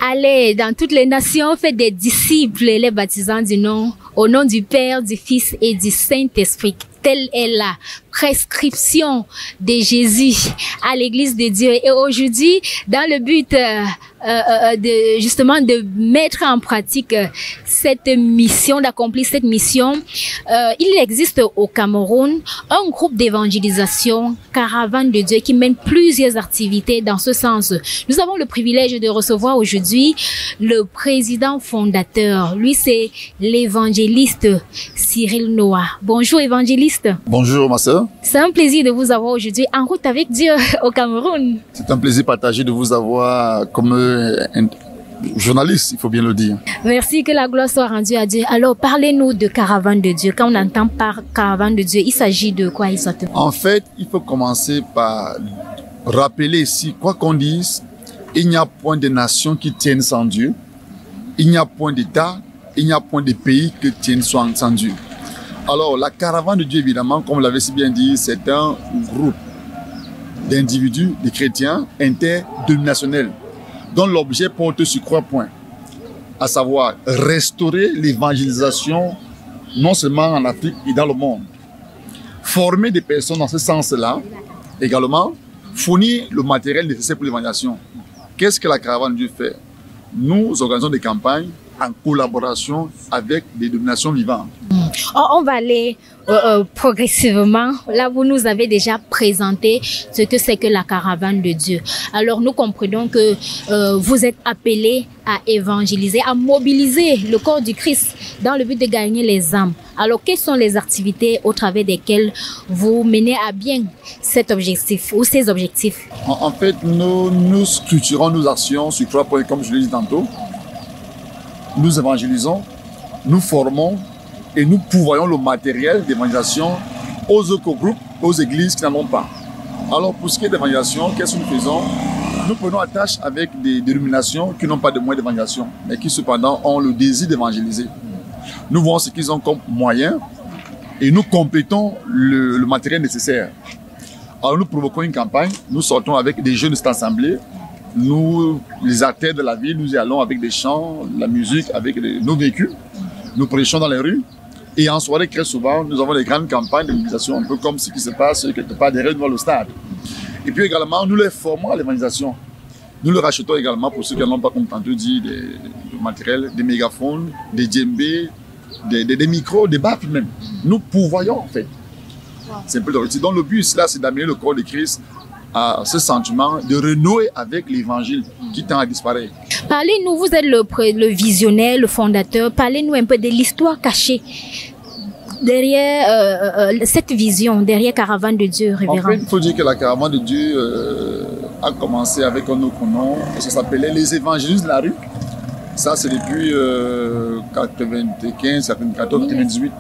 Allez dans toutes les nations, faites des disciples et les baptisant au nom du Père, du Fils et du Saint-Esprit. Telle est la prescription de Jésus à l'Église de Dieu. Et aujourd'hui, dans le but de mettre en pratique cette mission, d'accomplir cette mission, il existe au Cameroun un groupe d'évangélisation, Caravane de Dieu, qui mène plusieurs activités dans ce sens. Nous avons le privilège de recevoir aujourd'hui le président fondateur. Lui, c'est l'évangéliste Cyril Noah. Bonjour, évangéliste. Bonjour, ma sœur. C'est un plaisir de vous avoir aujourd'hui en route avec Dieu au Cameroun. C'est un plaisir partagé de vous avoir comme un journaliste, il faut bien le dire. Merci, que la gloire soit rendue à Dieu. Alors, parlez-nous de Caravane de Dieu. Quand on entend par Caravane de Dieu, il s'agit de quoi exactement? En fait, il faut commencer par rappeler ici, quoi qu'on dise, il n'y a point de nation qui tienne sans Dieu. Il n'y a point d'État, il n'y a point de pays qui tienne sans Dieu. Alors, la Caravane de Dieu, évidemment, comme vous l'avez si bien dit, c'est un groupe d'individus, de chrétiens interdénominationnels, dont l'objet porte sur 3 points, à savoir restaurer l'évangélisation, non seulement en Afrique et dans le monde, former des personnes dans ce sens-là, également fournir le matériel nécessaire pour l'évangélisation. Qu'est-ce que la Caravane de Dieu fait? Nous organisons des campagnes en collaboration avec des dénominations vivantes. On va aller progressivement. Là, vous nous avez déjà présenté ce que c'est que la Caravane de Dieu. Alors, nous comprenons que vous êtes appelés à évangéliser, à mobiliser le corps du Christ dans le but de gagner les âmes. Alors, quelles sont les activités au travers desquelles vous menez à bien cet objectif ou ces objectifs? En fait, nous structurons nos actions sur 3 points, comme je l'ai dit tantôt. Nous évangélisons, nous formons et nous pourvoyons le matériel d'évangélisation aux autres groupes, aux églises qui n'en ont pas. Alors, pour ce qui est d'évangélisation, qu'est-ce que nous faisons? Nous prenons attache avec des dénominations qui n'ont pas de moyens d'évangélisation, mais qui cependant ont le désir d'évangéliser. Nous voyons ce qu'ils ont comme moyens et nous complétons le matériel nécessaire. Alors, nous provoquons une campagne, nous sortons avec des jeunes de cette assemblée. Nous, les artères de la ville, nous y allons avec des chants, la musique, avec nos véhicules. Nous prêchons dans les rues. Et en soirée, très souvent, nous avons des grandes campagnes de mobilisation, un peu comme ce qui se passe quelque part derrière devant le stade. Et puis également, nous les formons à l'évangélisation. Nous leur achetons également, pour ceux qui n'ont pas, comme tantôt dit, du matériel, des mégaphones, des djembés, des micros, des baffes même. Nous pourvoyons en fait. C'est un peu le donc le but, là, c'est d'amener le corps de Christ à ce sentiment de renouer avec l'évangile qui tend à disparaître. Parlez-nous, vous êtes le visionnaire, le fondateur, parlez-nous un peu de l'histoire cachée derrière cette vision, derrière Caravane de Dieu, révérend. En fait, il faut dire que la Caravane de Dieu a commencé avec un autre nom, ça s'appelait les évangélistes de la rue. Ça, c'est depuis 95, 94, 98.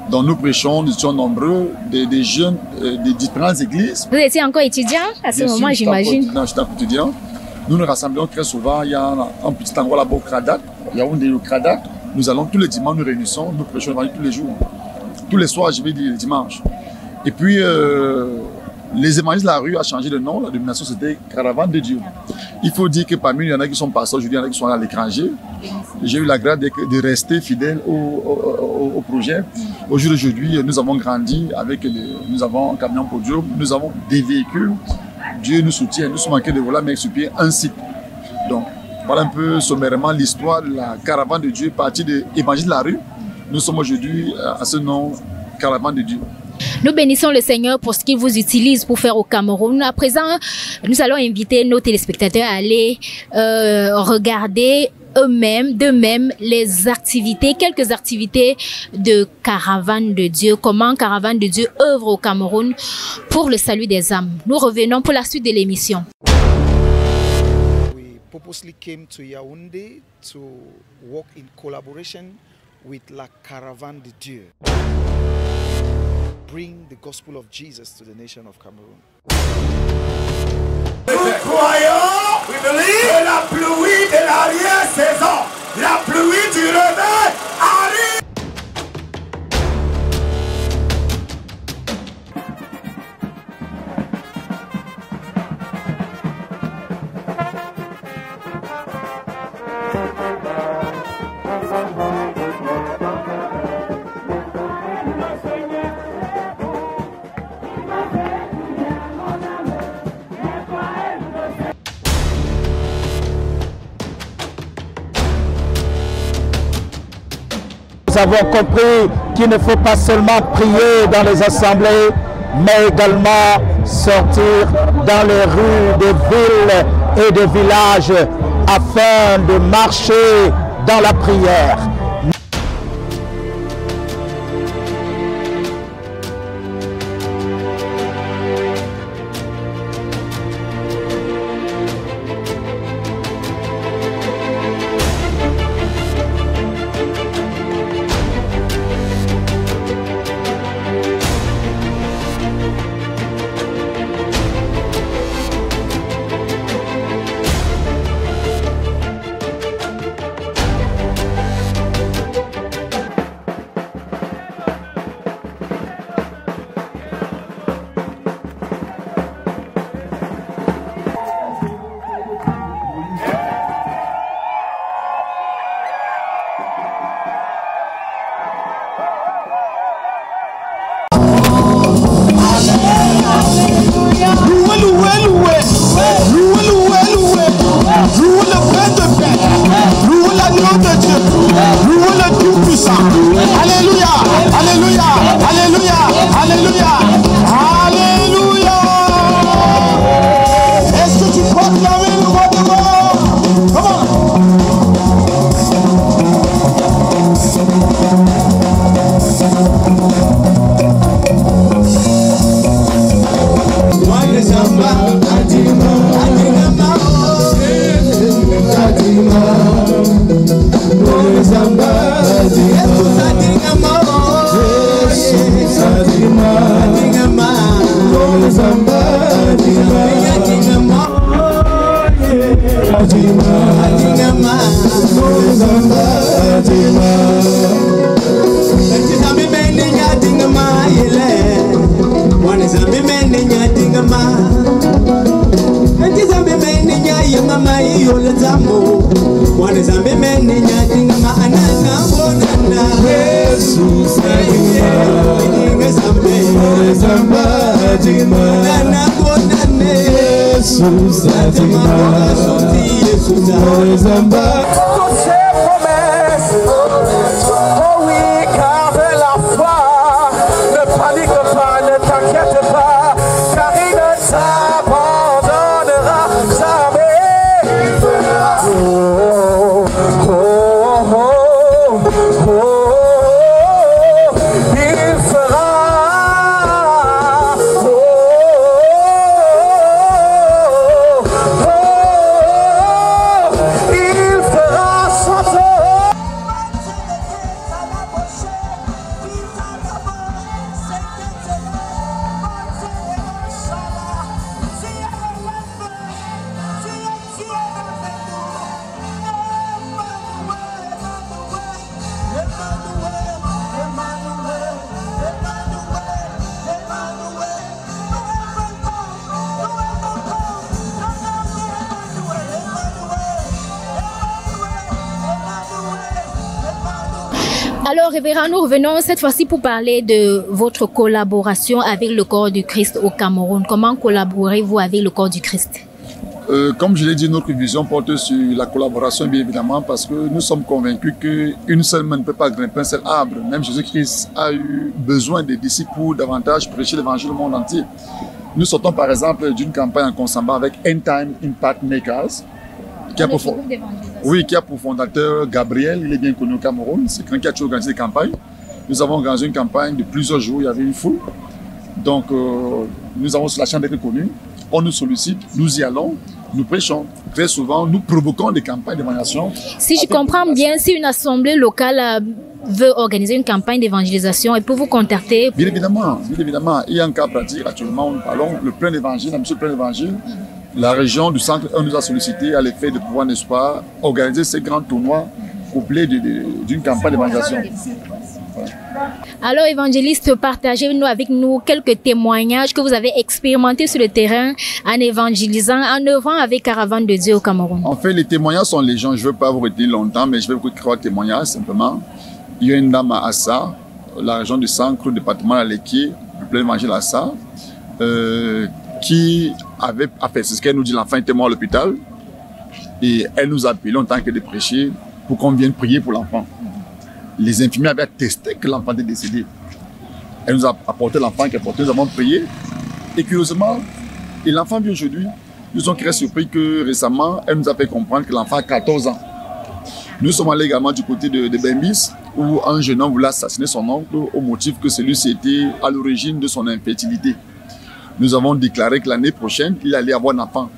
Donc nous prêchons, nous étions nombreux, des jeunes des différentes églises. Vous étiez encore étudiant à ce moment, j'imagine? Non, j'étais étudiant. Nous nous rassemblons très souvent. Il y a un petit endroit là-bas au Kradak. Il y a un des Kradak. Nous allons tous les dimanches, nous réunissons, nous prêchons tous les jours. Tous les soirs, je vais dire les dimanches. Et puis, les évangélistes de la rue a changé de nom. La dénomination, c'était Caravane de Dieu. Il faut dire que parmi nous, il y en a qui sont passés aujourd'hui, il y en a qui sont à l'étranger. J'ai eu la grâce de rester fidèle au projet. Au jour d'aujourd'hui, nous avons grandi avec, nous avons un camion pour Dieu, nous avons des véhicules. Dieu nous soutient, nous sommes en train de voler, mais sur pied un site. Donc, voilà un peu sommairement l'histoire de la Caravane de Dieu, partie de l'Évangile de la rue. Nous sommes aujourd'hui à ce nom, Caravane de Dieu. Nous bénissons le Seigneur pour ce qu'il vous utilise pour faire au Cameroun. À présent, nous allons inviter nos téléspectateurs à aller regarder d'eux-mêmes les activités, quelques activités de Caravane de Dieu, comment Caravane de Dieu œuvre au Cameroun pour le salut des âmes. Nous revenons pour la suite de l'émission. We purposely came to Yaoundé to work in collaboration with la Caravane de Dieu. Bring the gospel of Jesus to the nation of Cameroon. Nous croyons que la pluie de l'arrière-saison, la pluie du réveil arrive. avons compris qu'il ne faut pas seulement prier dans les assemblées, mais également sortir dans les rues des villes et des villages afin de marcher dans la prière. Alors, révérend, nous revenons cette fois-ci pour parler de votre collaboration avec le corps du Christ au Cameroun. Comment collaborez-vous avec le corps du Christ? Comme je l'ai dit, notre vision porte sur la collaboration, bien évidemment, parce que nous sommes convaincus qu'une seule main ne peut pas grimper un seul arbre. Même Jésus-Christ a eu besoin des disciples pour davantage prêcher l'évangile au monde entier. Nous sortons par exemple d'une campagne en consambant avec End Time Impact Makers, qui a pour fondateur Gabriel, il est bien connu au Cameroun, c'est quelqu'un qui a toujours organisé des campagnes. Nous avons organisé une campagne de plusieurs jours, il y avait une foule. Donc nous avons la chance d'être connus, on nous sollicite, nous y allons, nous prêchons. Très souvent, nous provoquons des campagnes d'évangélisation. Si je comprends bien, si une assemblée locale veut organiser une campagne d'évangélisation, elle peut vous contacter? Bien évidemment, il y a un cas pratique, actuellement où nous parlons, le plein d'évangile, monsieur le plein d'évangile. La région du centre 1 nous a sollicité à l'effet de pouvoir, n'est-ce pas, organiser ces grands tournois couplés d'une campagne d'évangélisation. Alors, évangéliste, partagez-nous avec nous quelques témoignages que vous avez expérimentés sur le terrain en évangélisant, en œuvrant avec Caravane de Dieu au Cameroun. En fait, les témoignages sont légion. Je ne veux pas vous retenir longtemps, mais je vais vous écrire un témoignage simplement. Il y a une dame à Assa, la région du Sancre, le département de l'Aleki, le plein évangile à Assa, qui avait fait, c'est ce qu'elle nous dit, l'enfant était mort à l'hôpital, et elle nous a appelé en tant que des prêchés pour qu'on vienne prier pour l'enfant. les infirmiers avaient attesté que l'enfant était décédé. Elle nous a apporté l'enfant qu'elle portait, nous avons payé. Et curieusement, et l'enfant vit aujourd'hui, nous sommes très surpris que récemment, elle nous a fait comprendre que l'enfant a 14 ans. Nous sommes allés également du côté de Bembis, où un jeune homme voulait assassiner son oncle au motif que celui-ci était à l'origine de son infertilité. Nous avons déclaré que l'année prochaine, il allait avoir un enfant.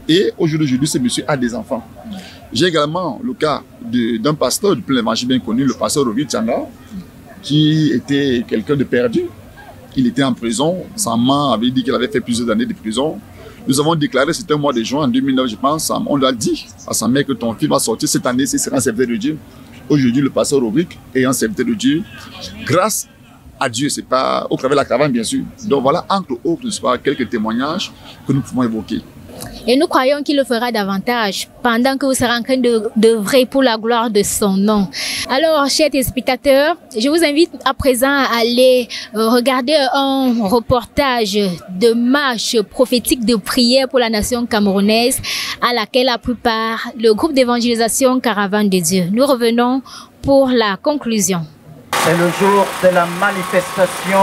Et aujourd'hui, ce monsieur a des enfants. J'ai également le cas d'un pasteur du plein évangile bien connu, le pasteur Rovi Tchanga, qui était quelqu'un de perdu. Il était en prison. Sa maman avait dit qu'il avait fait plusieurs années de prison. Nous avons déclaré, c'était au mois de juin en 2009, je pense, on lui a dit à sa mère que ton fils va sortir cette année, s'il sera un serviteur de Dieu. Aujourd'hui, le pasteur Rovic est un serviteur de Dieu. Grâce à Dieu, c'est pas au travers de la caravane, bien sûr. Donc voilà, entre autres, quelques témoignages que nous pouvons évoquer. Et nous croyons qu'il le fera davantage pendant que vous serez en train d'œuvrer pour la gloire de son nom. Alors, chers téléspectateurs, je vous invite à présent à aller regarder un reportage de marche prophétique de prière pour la nation camerounaise à laquelle a pris part le groupe d'évangélisation Caravane de Dieu. Nous revenons pour la conclusion. C'est le jour de la manifestation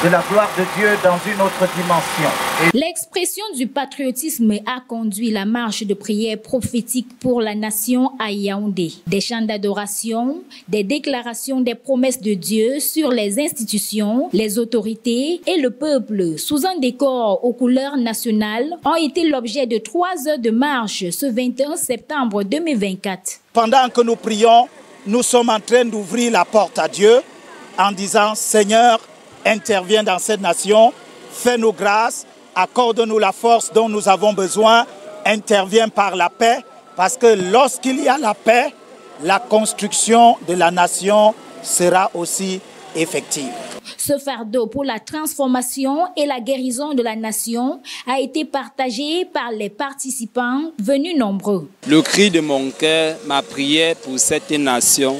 de la gloire de Dieu dans une autre dimension. L'expression du patriotisme a conduit la marche de prière prophétique pour la nation à Yaoundé. Des chants d'adoration, des déclarations des promesses de Dieu sur les institutions, les autorités et le peuple sous un décor aux couleurs nationales ont été l'objet de 3 heures de marche ce 21 septembre 2024. Pendant que nous prions, nous sommes en train d'ouvrir la porte à Dieu en disant « Seigneur, interviens dans cette nation, fais-nous grâce, accorde-nous la force dont nous avons besoin, interviens par la paix, parce que lorsqu'il y a la paix, la construction de la nation sera aussi effective. » Ce fardeau pour la transformation et la guérison de la nation a été partagé par les participants venus nombreux. Le cri de mon cœur, ma prière pour cette nation,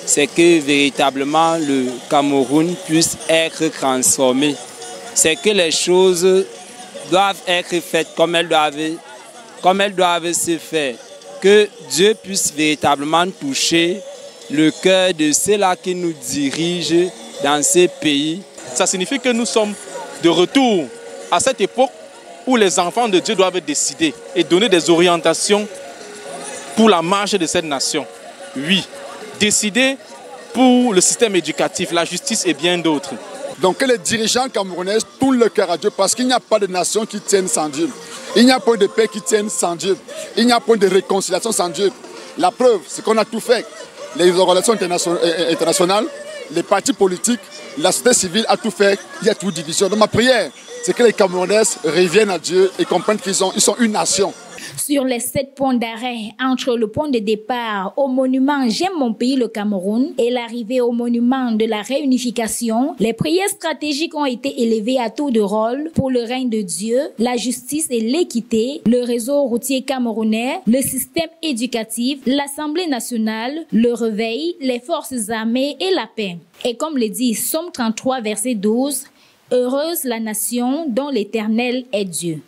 c'est que véritablement le Cameroun puisse être transformé. C'est que les choses doivent être faites comme elles doivent se faire. Que Dieu puisse véritablement toucher le cœur de ceux-là qui nous dirigent dans ces pays. Ça signifie que nous sommes de retour à cette époque où les enfants de Dieu doivent décider et donner des orientations pour la marche de cette nation. Oui, décider pour le système éducatif, la justice et bien d'autres. Donc que les dirigeants camerounais tournent le cœur à Dieu parce qu'il n'y a pas de nation qui tienne sans Dieu. Il n'y a pas de paix qui tienne sans Dieu. Il n'y a pas de réconciliation sans Dieu. La preuve, c'est qu'on a tout fait. Les organisations internationales, les partis politiques, la société civile a tout fait. Il y a toute division. Donc ma prière, c'est que les Camerounais reviennent à Dieu et comprennent qu'ils sont une nation. Sur les 7 points d'arrêt entre le point de départ au monument J'aime mon pays, le Cameroun, et l'arrivée au monument de la réunification, les prières stratégiques ont été élevées à tour de rôle pour le règne de Dieu, la justice et l'équité, le réseau routier camerounais, le système éducatif, l'Assemblée nationale, le réveil, les forces armées et la paix. Et comme le dit Psaume 33, verset 12, « Heureuse la nation dont l'Éternel est Dieu ».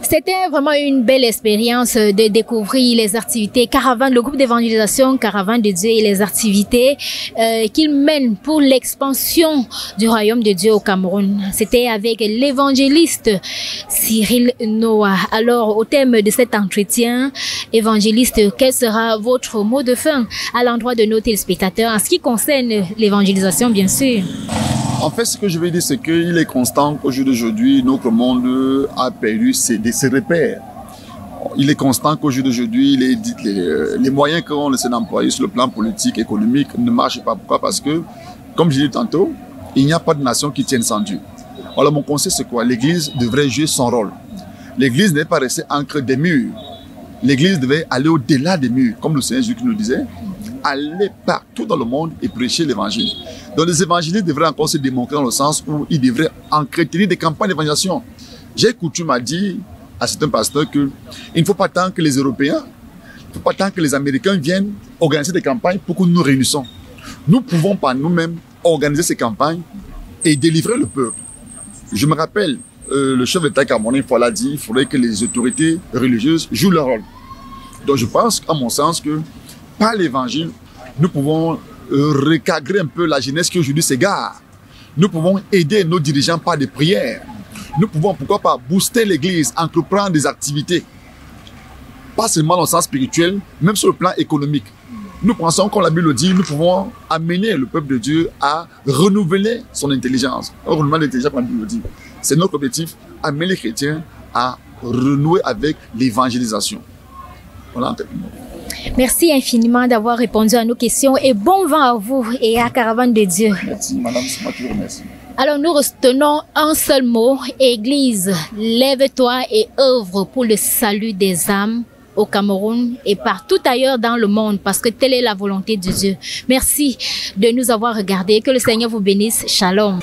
C'était vraiment une belle expérience de découvrir les activités Caravane, le groupe d'évangélisation Caravane de Dieu et les activités qu'il mène pour l'expansion du royaume de Dieu au Cameroun. C'était avec l'évangéliste Cyril Noah. Alors, au thème de cet entretien, évangéliste, quel sera votre mot de fin à l'endroit de nos téléspectateurs en ce qui concerne l'évangélisation, bien sûr? En fait, ce que je veux dire, c'est qu'il est constant qu'au jour d'aujourd'hui, notre monde a perdu ses repères. Il est constant qu'au jour d'aujourd'hui, les moyens qu'on essaie d'employer sur le plan politique, économique ne marchent pas. Pourquoi? Parce que, comme je l'ai dit tantôt, il n'y a pas de nation qui tienne sans Dieu. Alors mon conseil, c'est quoi? L'Église devrait jouer son rôle. L'Église n'est pas rester ancrée des murs. L'Église devait aller au-delà des murs, comme le Seigneur Jésus nous disait. Aller partout dans le monde et prêcher l'évangile. Donc les évangélistes devraient encore se démontrer dans le sens où ils devraient entretenir des campagnes d'évangélisation. J'ai coutume à dire à certains pasteurs qu'il ne faut pas tant que les Européens, il ne faut pas tant que les Américains viennent organiser des campagnes pour que nous nous réunissons. Nous pouvons par nous-mêmes organiser ces campagnes et délivrer le peuple. Je me rappelle, le chef d'État camerounais l'a dit, il faudrait que les autorités religieuses jouent leur rôle. Donc je pense, à mon sens, que par l'évangile, nous pouvons recadrer un peu la jeunesse qui aujourd'hui s'égare. Nous pouvons aider nos dirigeants par des prières. Nous pouvons, pourquoi pas, booster l'église, entreprendre des activités. Pas seulement dans le sens spirituel, même sur le plan économique. Nous pensons, comme la Bible le dit, nous pouvons amener le peuple de Dieu à renouveler son intelligence. Un renouvellement d'intelligence, comme la Bible le dit. C'est notre objectif, amener les chrétiens à renouer avec l'évangélisation. Voilà. Merci infiniment d'avoir répondu à nos questions et bon vent à vous et à Caravane de Dieu. Merci, madame, c'est moi qui vous remercie. Alors nous retenons un seul mot, Église, lève-toi et œuvre pour le salut des âmes au Cameroun et partout ailleurs dans le monde parce que telle est la volonté de Dieu. Merci de nous avoir regardés. Que le Seigneur vous bénisse. Shalom.